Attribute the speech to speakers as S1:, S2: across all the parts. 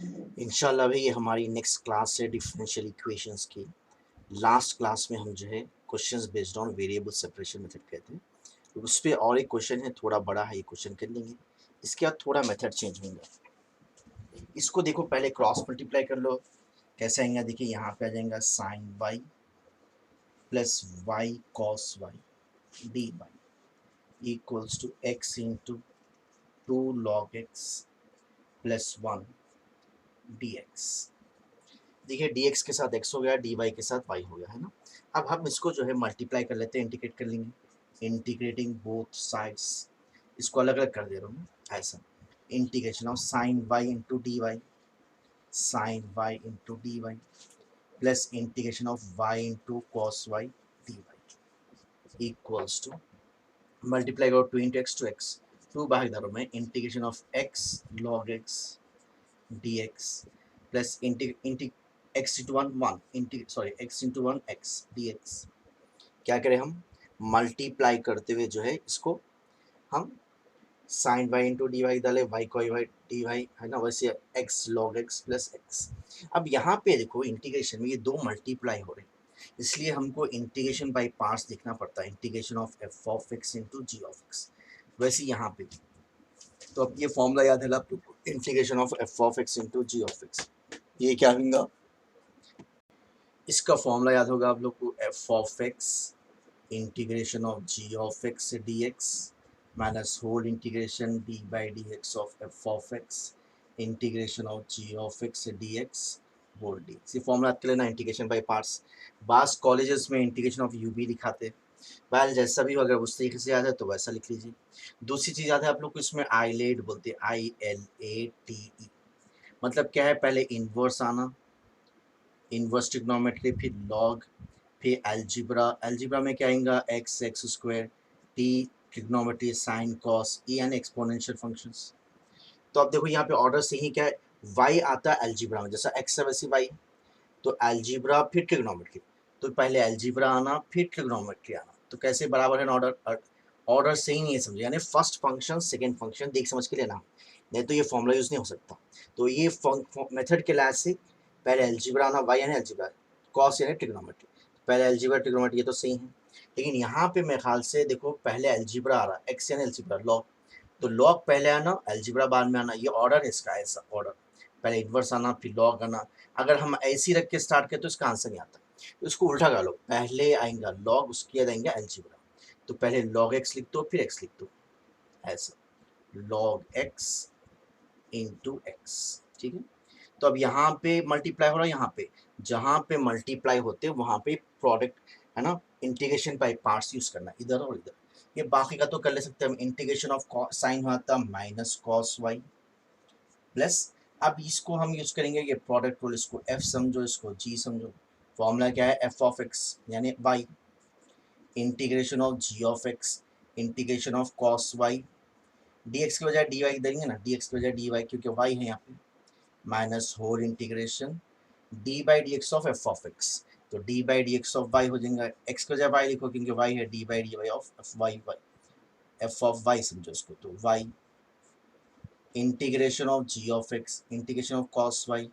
S1: इंशाल्लाह भाई ये हमारी नेक्स्ट क्लास है डिफरेंशियल इक्वेशंस की। लास्ट क्लास में हम जो है questions based on variable separation method कहते हैं, तो उस पर और एक क्वेश्चन है, थोड़ा बड़ा है, ये क्वेश्चन कर लेंगे। इसके बाद थोड़ा मेथड चेंज होगा। इसको देखो, पहले क्रॉस मल्टीप्लाई कर लो। कैसे आएगा देखिए, यहाँ पे आ जाएगा sine y plus y cos y d y equals to x into two log x plus one d x. देखिए dx के साथ x हो गया, dy के साथ y हो गया, है ना। अब हम इसको जो है मल्टीप्लाई कर लेते हैं, इंटीग्रेट कर लेंगे। इंटीग्रेटिंग बोथ साइड्स, इसको अलग अलग कर दे रहा हूँ ऐसा। Integration of sine y into d y, sine y into d y plus integration of y into cos y d y equals to, multiply करो 2 इंटू एक्स टू एक्स, 2 बाहर इधर में integration of x log x dx plus x into one one sorry x into one x dx। क्या करें हम, multiply करते हुए जो है इसको हम sine y into d y डाले, वाई को वाई डी वाई, है ना, वैसे x log x plus x. अब यहाँ पे देखो इंटीग्रेशन में ये दो मल्टीप्लाई हो रहे हैं, इसलिए हमको इंटीग्रेशन बाई पार्ट्स देखना पड़ता है। Integration of F of x into g of x, वैसे यहाँ पे। तो अब ये फॉर्मूला याद है आप लोग को, integration of F of x into g of x, ये क्या होगा, इसका फॉर्मूला याद होगा आप लोग को, f of x integration of g of x d x minus whole integration D by D x of F of x integration of g of x d x whole d x. ये formula याद कर लेना, integration by parts. बास colleges में integration of u भी दिखाते हैं, well जैसा भी हो, अगर उस तरीके से याद है तो वैसा लिख लीजिए। दूसरी चीज़ याद है आप लोग को, इसमें आईलेट बोलते हैं, ILATE, मतलब क्या है, पहले इन्वर्स आना, इन्वर्स ट्रिग्नोमेट्री, फिर लॉग, फिर एल्जिब्रा। एल्जिब्रा में क्या आएगा, x x square, T trigonometry sine cos, E N exponential functions. तो अब देखो यहाँ पे ऑर्डर से ही क्या है, वाई आता है एल्जिब्रा में, जैसा एक्स है वैसे वाई। तो एल्जिब्रा फिर ट्रिग्नोमेट्री, तो पहले एल्जिब्रा आना फिर ट्रिग्नोमेट्री आना, तो कैसे बराबर है ऑर्डर, ऑर्डर से ही नहीं है समझे, यानी फर्स्ट फंक्शन सेकंड फंक्शन देख समझ के लेना, नहीं तो ये फॉर्मूला यूज नहीं हो सकता। तो ये मेथड के लिहाज से पहले एल्जिब्रा आना, वाई यानी एल्जिब्रा, कॉस यानी ट्रिग्नोमेट्री, पहले एल्जिब्रा ट्रिग्नोमेट्री, ये तो सही है। लेकिन यहाँ पे मेरे ख्याल से देखो, पहले एल्जिब्रा आ रहा है, एक्स यानी एल्जिब्रा लॉग, तो लॉग पहले आना एल्जिब्रा बाद में आना, ये ऑर्डर है इसका, ऐसा ऑर्डर, पहले इन्वर्स आना फिर लॉग आना। अगर हम ऐसी रख के स्टार्ट करें तो इसका आंसर नहीं आता, तो इसको उल्टा कर लो, पहले आएगा लॉग उसके बाद आएंगे एल्जिब्रा। तो पहले लॉग एक्स लिख दो फिर एक्स लिख दो, ऐसा लॉग एक्स इंटू एक्स, ठीक है। तो अब यहाँ पे मल्टीप्लाई हो रहा है, यहाँ पे जहाँ पे मल्टीप्लाई होते हैं वहाँ पे प्रोडक्ट, है ना, इंटीग्रेशन बाई पार्ट्स यूज करना, इधर और इधर। ये बाकी का तो कर ले सकते हैं हम, इंटीग्रेशन ऑफ साइन होता माइनस कॉस वाई प्लस, अब इसको हम यूज करेंगे ये प्रोडक्ट रूल, इसको एफ समझो, इसको जी समझो। फॉर्मूला क्या है, एफ ऑफ एक्स यानी y integration of g of x integration of cos y, d x की बजाय डी वाई देंगे ना, डी एक्स की बजाय डी वाई, क्योंकि वाई है यहाँ पे, minus whole integration D by D x of F of X, तो D by D x of Y हो जाएगा, एक्स की बजाय वाई लिखो क्योंकि वाई है, d by d y of f y y, f of y समझो इसको, तो y integration of g of x integration of cos y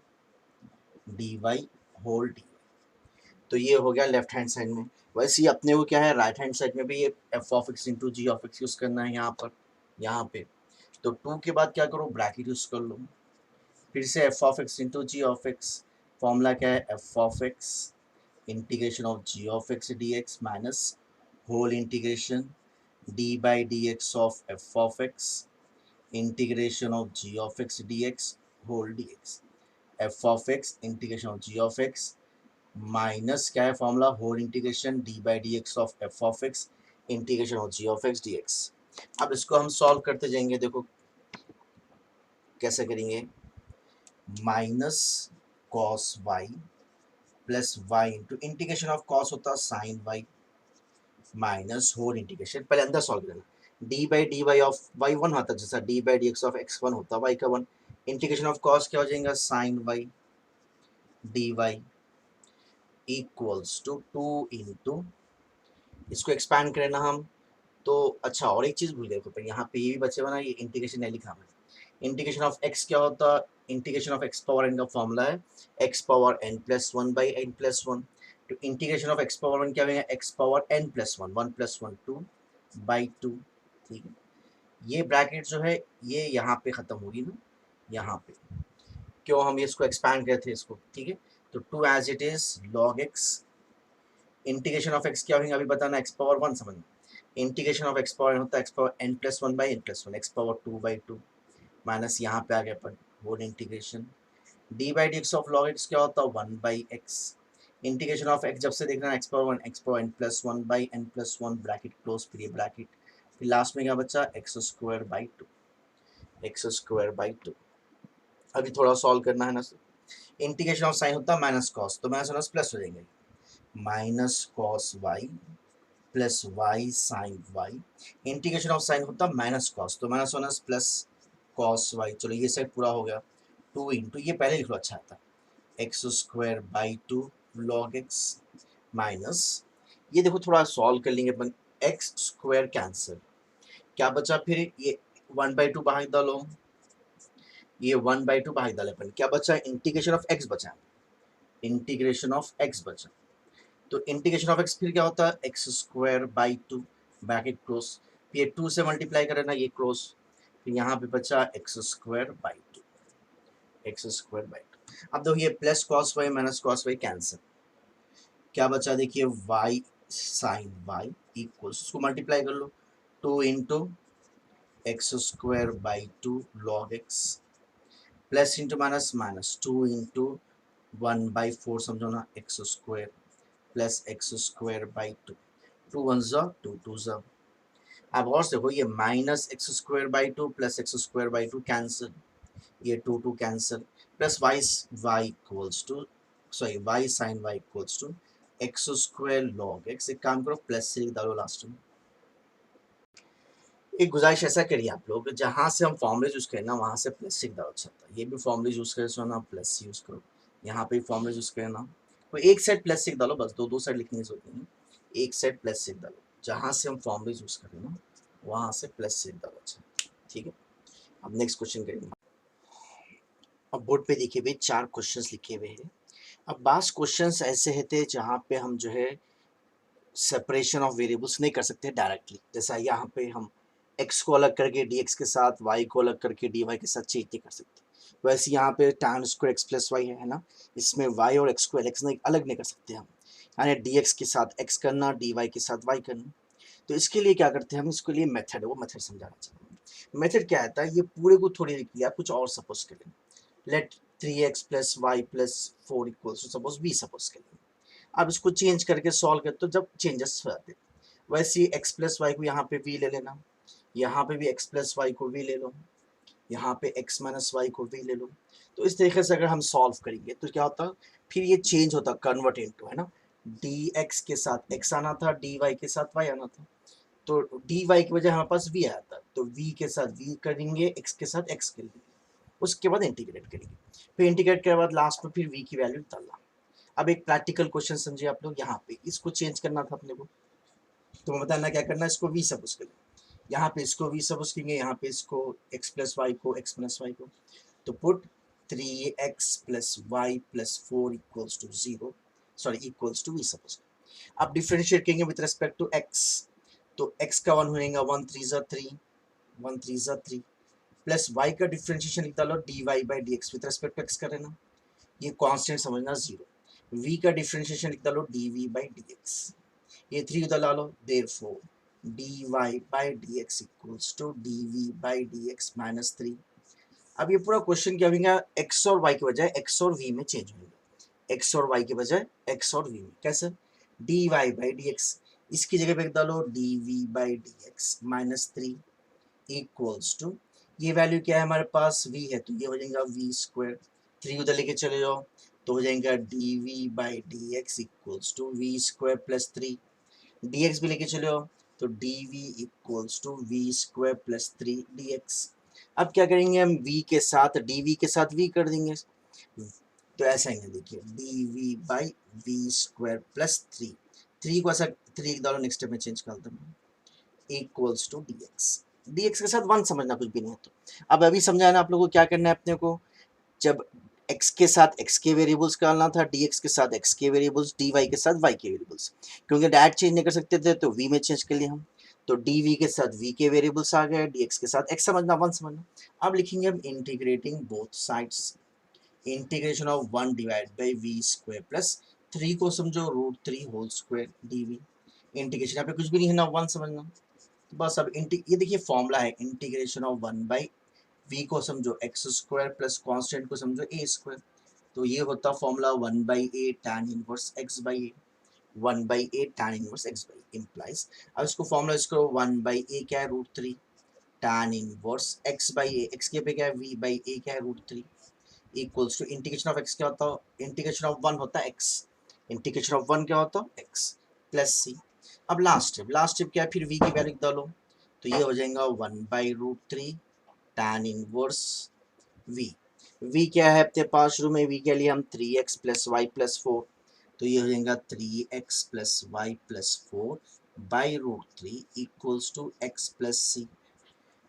S1: d y whole d. तो ये हो गया लेफ्ट हैंड साइड में। वैसे ही अपने को क्या है, राइट हैंड साइड में भी ये f of x into g of x use करना है यहाँ पर, यहाँ पे। तो 2 के बाद क्या करो, ब्रैकेट यूज कर लो, फिर से f of x into g of x. Formula क्या है, f of x integration of g of x d x minus whole integration D by D x of F of x integration of g of x d x whole d x. F of x integration of g of x minus क्या है formula, whole integration D by D x of F of x integration of g of x d x. अब इसको हम solve करते जाएंगे, देखो कैसे करेंगे, minus cos y plus y into integration of cos होता है sine y minus whole integration, पहले अंदर सॉल्व करना, d by d y of y one होता है, जैसा d by D x of x one होता है वाई का वन, इंटीग्रेशन ऑफ कॉस क्या हो जाएगा, sine y d y equals to 2 into, इसको एक्सपैंड करें ना हम, तो अच्छा और एक चीज़ भूल गए, पर यहाँ पे ये भी बचे हुआ ना, ये इंटीग्रेशन नहीं लिखा हमने, इंटीग्रेशन ऑफ एक्स क्या होता है, integration of X power N का फॉर्मूला है X power N plus one by N plus one. तो integration of X power one क्या होगा, x power N plus one, one plus one two by two. ठीक है, ये bracket जो है ये यहाँ पे खत्म होगी ना, यहाँ पे क्यों हम इसको एक्सपैंड करते थे इसको। ठीक है, तो two as it is log X, integration of x क्या होगा अभी बताना, एक्स पावर वन समझना, इंटीग्रेशन ऑफ एक्स पावर होता है X power N plus one by N plus one, X power two by two minus यहाँ पे आ गया अपन whole integration D by D x of log X क्या होता है one by X, integration of X जब से देखना X power N plus one by N plus one bracket close, फिर ये ब्रैकेट, फिर लास्ट में क्या बचा x square by two, x square by two. अभी थोड़ा सॉल्व करना है ना, इंटीग्रेशन ऑफ साइन होता है माइनस कॉस, तो माइनस प्लस हो जाएंगे, minus cos y plus y sine y, integration of sine होता है माइनस कॉस, तो माइनस प्लस कॉस वाई। चलो ये सेट पूरा हो गया, टू इंटू ये पहले लिख लो अच्छा था x square by two log x minus, ये देखो थोड़ा सॉल्व कर लेंगे अपन, एक्स स्क्वायर कैंसिल, क्या बचा फिर ये वन बाई टू बाहर डालो, ये वन बाई टू बाहर डाले अपन, क्या बचा इंटीग्रेशन ऑफ एक्स बचा, इंटीग्रेशन ऑफ एक्स बचा, तो इंटीग्रेशन ऑफ एक्स फिर क्या होता है x square by to bracket close, फिर ये टू से मल्टीप्लाई करें ना ये क्लोज, फिर यहाँ पे बचा x square by two, x square by two. अब देखो ये plus cos Y minus cos Y cancel, क्या बचा देखिए वाई साइन वाई इक्वल्स, उसको मल्टीप्लाई कर लो, two into X square by two log x plus into minus minus two into one by four समझो ना X square plus X square by two, two one ज़ा two two ज़ा। अब और देखो ये minus x square by two plus X square by two cancel, ये two two cancel, plus Y equals to sorry Y sine Y equals to x square log X, एक काम करो प्लस से लिख डालो लास्ट में। एक गुजारिश ऐसा करिए आप लोग, जहाँ से हम फॉर्मूले यूज़ करें ना वहाँ से प्लस से डालो अच्छा था, ये भी फॉर्मूले यूज़ करें सो ना प्लस यूज़ करो, यहाँ पे फॉर्मूले यूज़ करें ना, तो एक साइड प्लस से डालो बस, दो दो साइड लिखने की जरूरत नहीं, एक साइड प्लस से डालो, जहाँ से हम फॉर्मूले यूज़ करें ना वहाँ से प्लस से डालो अच्छा। ठीक है, अब नेक्स्ट क्वेश्चन करेंगे। अब बोर्ड पे देखिए भाई चार क्वेश्चंस लिखे हुए हैं। अब बास क्वेश्चंस ऐसे होते हैं जहाँ पे हम जो है सेपरेशन ऑफ वेरिएबल्स नहीं कर सकते डायरेक्टली, जैसा यहाँ पे हम x को अलग करके dx के साथ y को अलग करके dy के साथ चेंज नहीं कर सकते, वैसे यहाँ पे tan square x plus y है ना, इसमें y और x को अलग नहीं कर सकते हम, यानी dx के साथ x करना dy के साथ y करना। तो इसके लिए क्या करते हैं हम, इसके लिए मेथड है, वो मेथड समझाना चाहते हैं। मेथड क्या आता है, ये पूरे को थोड़ी लिख लिया, कुछ और सपोज करें, let 3x plus Y plus four equals to suppose b suppose करें, अब इसको चेंज करके सॉल्व करते तो जब चेंजेस हो जाते, वैसे ही x प्लस वाई को यहाँ पे v ले लेना, यहाँ पे भी x प्लस वाई को v ले लो, यहाँ पे x माइनस वाई को v ले लो। तो इस तरीके से अगर हम सॉल्व करेंगे तो क्या होता, फिर ये चेंज होता कन्वर्ट इनटू, है ना, dx के साथ x आना था, dy के साथ y आना था, तो dy की वजह हमारे पास v आया था, तो v के साथ v करेंगे, x के साथ x करेंगे, उसके बाद इंटीग्रेट करेंगे, फिर इंटीग्रेट के बाद लास्ट में फिर v की वैल्यू डालना। अब एक प्रैक्टिकल क्वेश्चन समझिए आप लोग, यहाँ पे इसको चेंज करना था अपने को, तो मैं बताना क्या करना है, इसको v सपोज करें, यहाँ पे इसको v सपोज करेंगे, यहाँ पे इसको x प्लस वाई को x माइनस वाई को, तो put 3x plus Y plus four equals to zero, sorry equals to v suppose. अब डिफरेंशिएट करेंगे विद रिस्पेक्ट टू x, तो x का वन होएगा वन थ्री ज़ा थ्री, वन थ्री ज़ा थ्री, प्लस y का डिफरेंशिएशन लिख डालो dy by D x with respect to x करें ना, ये कांस्टेंट समझना जीरो, v का डिफरेंशिएशन लिख डालो dv बाई dx, ये थ्री उधर ला लो, therefore dy by dx equals to dv by dx minus three. अब ये पूरा क्वेश्चन क्या होगा, x और y के बजाय x और v में चेंज होगा, x और y के बजाय x और v में, कैसे dy बाई dx, इसकी जगह पे डालो dv by dx minus three equals to, ये वैल्यू क्या है हमारे पास v है, तो ये हो जाएगा v स्क्वायर, थ्री उधर लेके चले जाओ तो हो जाएगा dv by dx equals to v square plus three, dx भी लेके चले जाओ तो dv equals to v square plus three dx। अब क्या करेंगे हम, v के साथ dv के साथ v कर देंगे, तो ऐसा ही देखिए dv by v square plus three को ऐसा थ्री डालो नेक्स्ट स्टेप में चेंज कर दो इक्वल्स टू dx, dx के साथ 1 समझना, कुछ भी नहीं है। तो अब अभी समझाना आप लोगों को क्या करना है अपने को, जब x के साथ x के वेरिएबल्स का डालना था, dx के साथ x के वेरिएबल्स, dy के साथ y के वेरिएबल्स, क्योंकि डायरेक्ट चेंज नहीं कर सकते थे तो v में चेंज कर लिया हम, तो dv के साथ v के वेरिएबल्स आ गए, dx के साथ x समझना, 1 समझना। अब लिखेंगे हम integrating both sides, integration of 1 divide by v square plus 3 को समझो root 3 whole square dv, integration यहाँ पे कुछ भी नहीं है ना, 1 समझना। तो बस अब ये देखिए फॉर्मूला है इंटीग्रेशन ऑफ 1 बाई v को समझो एक्स स्क्वायर प्लस कॉन्स्टेंट को समझो ए स्क्वायर, तो ये होता formula 1/a tan inverse x by a, 1/a tan inverse x by implies. अब इसको फॉर्मूला इसको 1/a क्या है root 3 tan inverse x by a, x के पे क्या है v बाई ए क्या है root 3, equals to integration of x क्या होता है, इंटीग्रेशन ऑफ 1 होता है x, इंटीग्रेशन ऑफ 1 क्या होता है x प्लस सी। अब लास्ट स्टेप क्या है, फिर v की वैल्यू डालो, तो ये हो जाएगा 1/√3 tan इनवर्स v क्या है अपने पास शुरू में, v के लिए हम 3x प्लस वाई प्लस 4, तो ये हो जाएगा 3x प्लस वाई प्लस 4 बाई√3 equals to x plus C.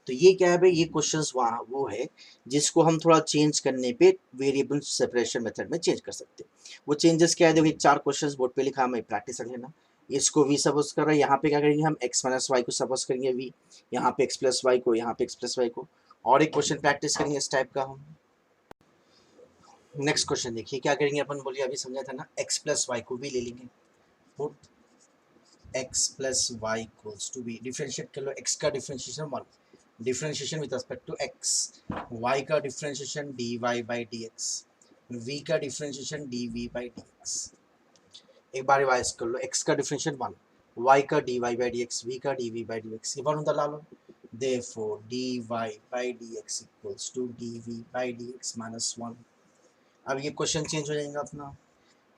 S1: तो ये क्या है भाई, ये क्वेश्चंस वहाँ वो है जिसको हम थोड़ा चेंज करने पे वेरिएबल सेपरेशन मेथड में चेंज कर सकते हैं। वो चेंजेस क्या है, देखिए 4 क्वेश्चंस बोर्ड पे लिखा, हमें प्रैक्टिस कर लेना। इसको v सपोज कर रहा है, यहाँ पे क्या करेंगे हम x माइनस वाई को सपोज करेंगे v, यहाँ पे x प्लस वाई को, यहाँ पे x प्लस वाई को, और एक क्वेश्चन प्रैक्टिस करेंगे इस टाइप का हम। नेक्स्ट क्वेश्चन देखिए क्या करेंगे अपन, बोलिए अभी समझा था ना, x प्लस वाई को भी ले लेंगे, put x plus Y equals to b, differentiate कर लो, x का differentiation 1, differentiation with respect to x, y का differentiation dy by dx, v का डिफरेंशिएशन dv बाई dx। एक बार रिवाइज कर लो, x का डिफरेंशिएशन 1, y का dy बाई dx, v का dv बाई dx, ये वन उधर ला लो, therefore dy by dx equals to dv by dx minus 1। अब ये क्वेश्चन चेंज हो जाएगा अपना,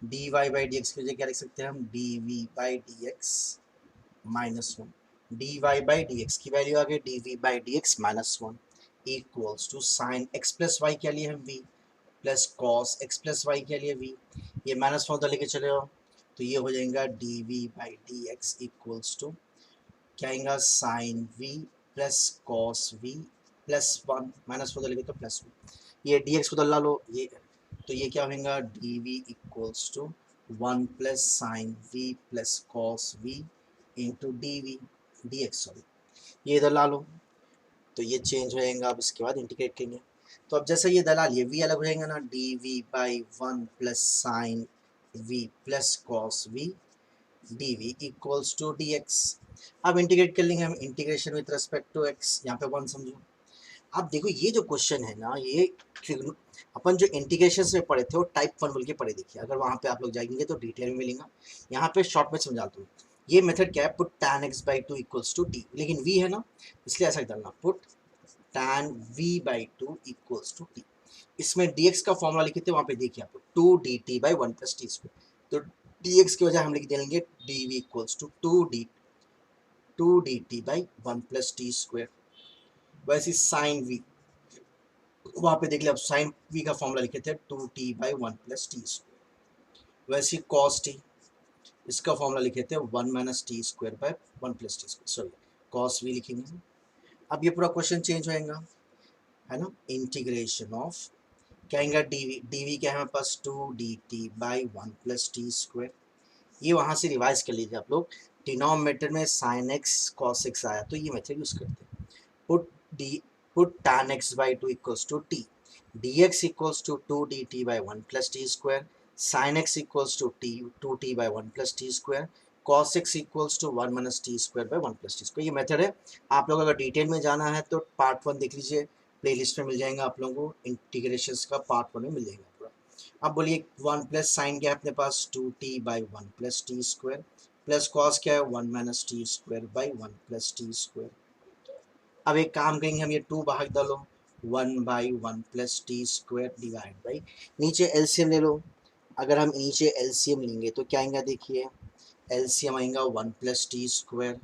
S1: dy बाई dx की वजह क्या लिख सकते हैं हम, dv by dx minus 1, dy by dx की वैल्यू आ गई dv by dx minus 1 equals to sine x plus y के लिए हम v plus cos x plus y के लिए v, ये माइनस 1 लेके चले हो, तो ये हो जाएगा dv by dx equals to क्या आएगा, sine v plus cos v plus 1, minus 4 लेके तो प्लस 1, ये dx बदल ला लो, ये तो ये क्या होगा dv equals to 1 plus sine v plus cos v into dx sorry, ये इधर ला लो, तो ये चेंज हो जाएगा। अब इसके बाद इंटीग्रेट करेंगे, तो अब जैसे ये दला लिए v अलग हो जाएगा ना, dv by 1 plus sine v plus cos v dv equals to dx। अब इंटीग्रेट कर लेंगे हम, integration with respect to x, यहाँ पे 1 समझो। अब देखो ये जो क्वेश्चन है ना, ये अपन जो इंटीग्रेशन में पढ़े थे वो टाइप 1 बोल के पढ़े, देखिए अगर वहाँ पे आप लोग जाएंगे तो डिटेल में मिलेगा, यहाँ पे शॉर्ट में समझा दूँ। ये मेथड क्या है, put tan x by 2 equals to t, लेकिन v है ना इसलिए ऐसा डालना, put tan v by 2 equals to t. इसमें dx का फॉर्मूला लिखे थे वहाँ पे देखिए आप, 2 dt by 1 plus t square, तो dx की वजह हम लिख देंगे dv equals to 2 dt by 1 plus t square. वैसे साइन v वहाँ पे देख लिया, अब साइन v का फॉर्मूला लिखे थे 2t by 1 plus t square. वैसे कॉस t इसका फॉर्मूला लिखे थे 1 minus T square by 1 plus t square, sorry cos v लिखेंगे। अब ये पूरा क्वेश्चन चेंज हो जाएगा, है ना, इंटीग्रेशन ऑफ क्या आएगा dv क्या है हमारे पास 2dt by 1 plus t square. ये वहाँ से रिवाइज कर लीजिए आप लोग, डिनोमिनेटर में साइन एक्स कॉस एक्स आया तो ये मेथड यूज करते हैं, put D put tan x by 2 equals to t, dx equals to 2 dt by 1 plus t square, sin x equals to 2t by 1 plus t square, cos x equals to 1 minus t square by 1 plus t square। ये method है। आप लोग अगर detail में जाना है तो part 1 देख लीजिए, प्लेलिस्ट में मिल जाएगा आप लोगों को, इंटीग्रेशन का पार्ट 1 में मिल जाएगा पूरा। अब बोलिए 1 प्लस साइन क्या है अपने पास 2t by 1 plus t square, plus cos क्या है 1 minus T square by 1 plus t square. अब एक काम करेंगे हम, ये 2 बाहर डालो, 1 by 1 plus t square divide by, नीचे एलसीएम ले लो। अगर हम नीचे एलसीएम लेंगे तो क्या आएगा, देखिए एलसीएम आएगा 1 प्लस टी स्क्वायर,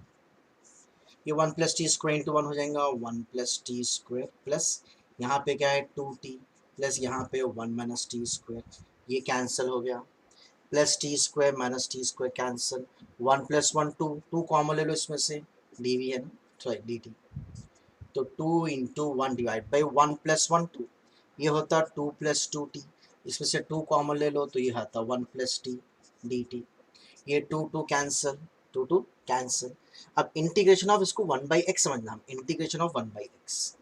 S1: ये 1 प्लस टी स्क्वायर इंटू 1 हो जाएगा 1 प्लस टी स्क्वायर, प्लस यहाँ पे क्या है 2t, प्लस यहाँ पे 1 माइनस टी स्क्वायर, ये कैंसिल हो गया, plus t square minus T square cancel, 1 plus 1 2 2 common ले लो इसमें से, डी वी है ना, सॉरी डी टी, तो 2 इंटू 1 डिवाइड बाई 1 प्लस 1 2, ये होता 2 प्लस 2t, इसमें से 2 कॉमन ले लो तो ये आता 1 प्लस टी डी टी, ये 2 2 कैंसिल, 2 2 कैंसिल। अब इंटीग्रेशन ऑफ इसको 1 बाई एक्स समझना, हम integration of 1 by X,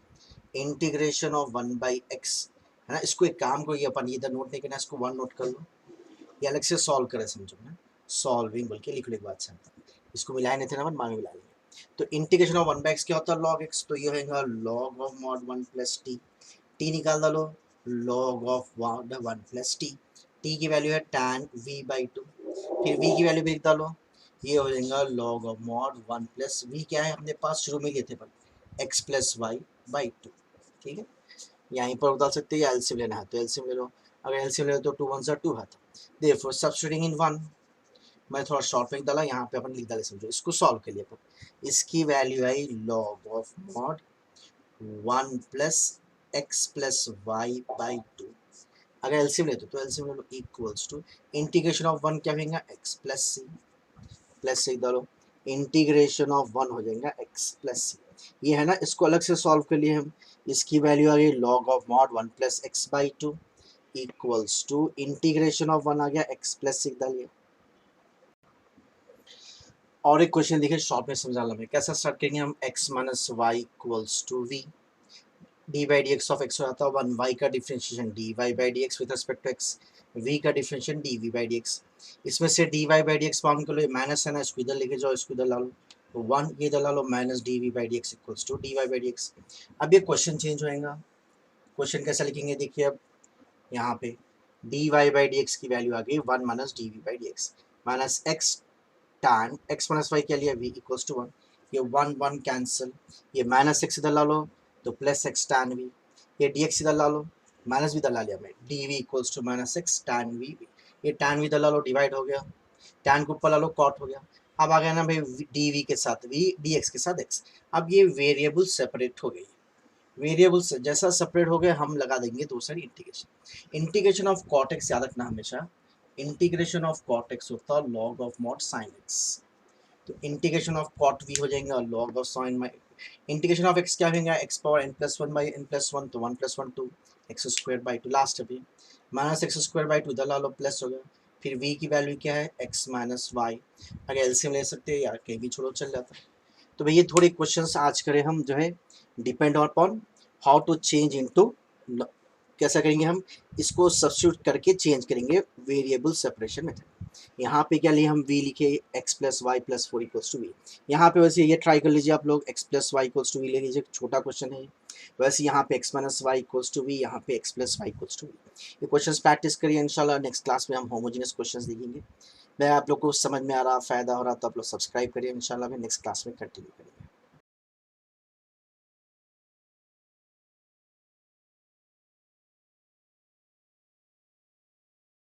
S1: integration of 1 by x है ना। इसको एक काम को ये अपन इधर नोट नहीं करना, इसको 1 नोट कर लो, ये अलग से सॉल्व करें समझो ना, सॉल्विंग बोल के लिख लो एक बात से, इसको मिलाए नहीं थे ना, मांगे मिला लेंगे। तो इंटीग्रेशन ऑफ 1 बाई एक्स क्या होता है, लॉग एक्स, तो ये होगा log of mod 1 plus T, T निकाल डालो, log of mod 1 plus T, T की वैल्यू है tan v बाई 2, फिर v की वैल्यू भी डालो, ये हो जाएगा log of mod 1 plus v क्या है अपने पास शुरू में लिए थे पर x प्लस वाई बाई 2, ठीक है। यहीं पर बता सकते हैं एलसीएम लेना है तो एलसीएम ले लो, अगर एलसीएम ले लो तो 2 1 सा 2 आता, देयरफॉर सब्स्टिट्यूटिंग इन 1, मैं थोड़ा शॉर्ट में डाला, यहाँ पे अपन लिख डाले समझो, इसको सॉल्व के लिए अपन इसकी वैल्यू आई log of mod 1 plus x plus y by 2, अगर एलसीएम लेते तो एलसीएम ले लो इक्वल्स टू इंटीग्रेशन ऑफ 1 क्या होगा x plus c, plus c डालो, इंटीग्रेशन ऑफ 1 हो जाएगा x प्लस सी, ये है ना। इसको अलग से सॉल्व कर लिए हम, इसकी वैल्यू आ गई log of mod 1 plus x by 2 equals to integration of 1 आ गया x प्लस सी डालिए। और एक क्वेश्चन देखिए शॉर्ट में समझा लो, कैसा स्टार्ट करेंगे हम, x minus Y equals to V, D by D x of X हो जाता है 1, वाई का differentiation D Y by D x with respect to X, V का differentiation D we by D X, इसमें से D Y by D X bound कर लो, minus है ना, इसको इधर लेके जाओ, इसको इधर ला लो, तो 1 ये इधर ला लो, minus D we by D X equals to D Y by D x. अब ये क्वेश्चन चेंज होएगा, क्वेश्चन कैसा लिखेंगे देखिए, अब यहाँ पे d Y by D x की वैल्यू आ गई 1 minus D we by D x, minus x tan x minus y क्या लिया v इक्वल्स टू 1, ये 1 1 कैंसिल, ये माइनस एक्स इधर ला लो तो प्लस एक्स tan v, ये dx इधर ला लो, माइनस भी इधर ला लिया मैं, dv equals to minus x tan v, ये tan v इधर ला लो डिवाइड हो गया, tan को ऊपर ला लो कॉट हो गया। अब आ गया ना भाई dv के साथ v, dx के साथ x, अब ये वेरिएबल सेपरेट हो गई, वेरिएबल जैसा सेपरेट हो गया हम लगा देंगे दूसरी integration, integration of cot x याद रखना हमेशा, इंटीग्रेशन ऑफ कॉट एक्स होता है log of mod sine x, तो इंटीग्रेशन ऑफ कॉट वी हो जाएगा लॉग ऑफ साइन माई, इंटीग्रेशन ऑफ एक्स क्या होगा एक्स पावर एन प्लस 1 बाई एन प्लस 1, तो 1 plus 1 2 x square by 2, last अभी माइनस एक्स स्क्वायर बाई 2 इधर ला लो प्लस हो गया, फिर v की वैल्यू क्या है x माइनस वाई, अगर एलसीएम ले सकते हैं यार कहीं भी छोड़ो चल जाता है। तो भैया थोड़े क्वेश्चंस आज करें हम जो है depend upon how to change into, कैसा करेंगे हम इसको सब्स्टिट्यूट करके चेंज करेंगे वेरिएबल सेपरेशन मेथड। यहाँ पे क्या लिए हम v लिखे x plus Y plus 4 equals to v, यहाँ पे वैसे ये ट्राई कर लीजिए आप लोग x plus Y equals to v ले लीजिए, छोटा क्वेश्चन है वैसे, यहाँ पे x minus Y equals to v, यहाँ पे x plus Y equals to v, ये क्वेश्चंस प्रैक्टिस करिए, इंशाल्लाह नेक्स्ट क्लास में हम होमोजेनियस क्वेश्चंस देखेंगे। मैं आप लोग को समझ में आ रहा, फायदा हो रहा तो आप लोग सब्सक्राइब करिए, इंशाल्लाह मैं नेक्स्ट क्लास में कंटिन्यू करेंगे।